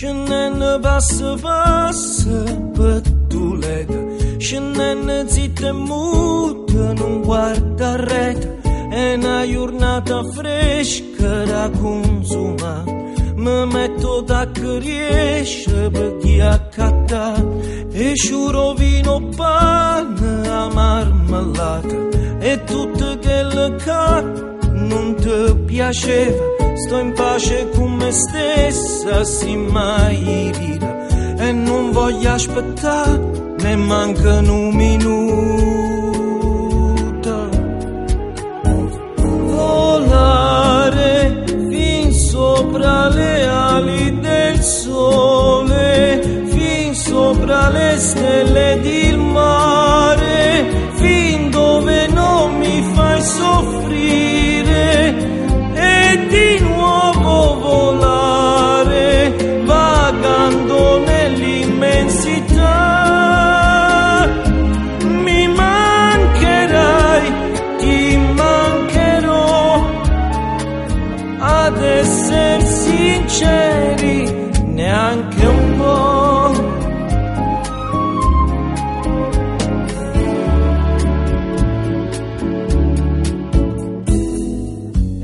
Scenene passa pattuleta, scenene zitta e muta, non guarda a rete, è una giornata fresca da consumare. Mi metto da che riesce per chi accatta, e sciuro vino, pane, a marmellata, e tutto quello che non ti piaceva. Sto in pace con me stessa, sì mai vita, e non voglio aspettare, ne mancano un minuto. Volare fin sopra le ali del sole, fin sopra le stelle del mare, fin dove non mi fai soffrire. E di nuovo volare, vagando nell'immensità. Mi mancherai, ti mancherò, ad essere sinceri, neanche un po'.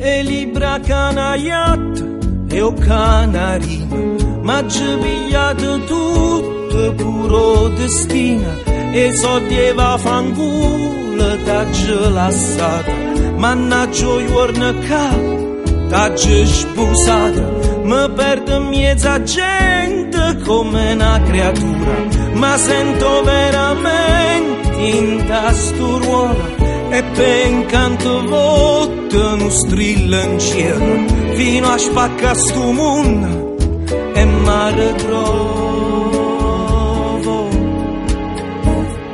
E libra canaiata e o canarina, ma ci pigliate tutto puro destina, e so dieva fanculo t'agge lassata, mannaggia giorno che t'agge spusata. Mi perdo in mezzo a gente come una creatura, ma sento veramente in tasturuola. E per incanto voto non strilla in cielo, fino a spaccare sto mondo e mare trovo.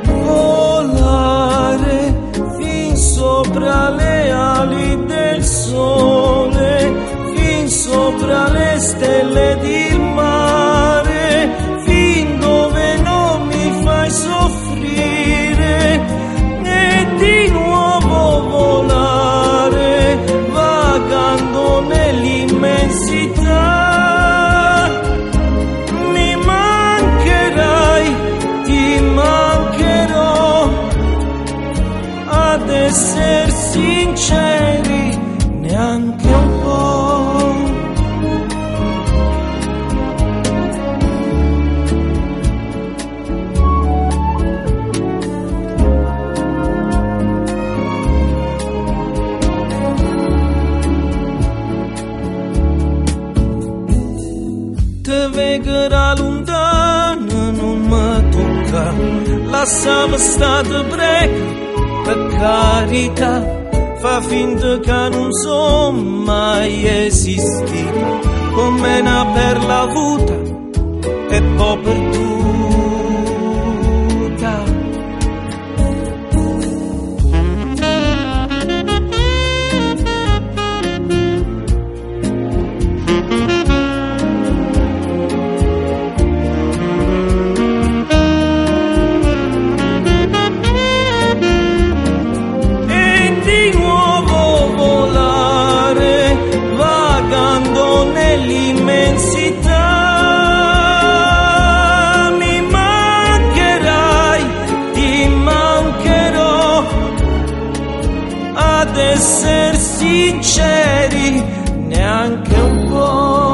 Volare fin sopra le ali del sole, fin sopra le stelle del mare, fin dove non mi fai soffrire. E di nuovo volare, vagando nell'immensità. Mi mancherai, ti mancherò, ad essere sinceri, neanche un po'. Te vegherà lontano, non mi tocca, lasciami stare prega, per carità, fa finta che non sono mai esistita, come una perla avuta e poi perduta. Nell'immensità. Mi mancherai, ti mancherò, ad essere sinceri, neanche un po'.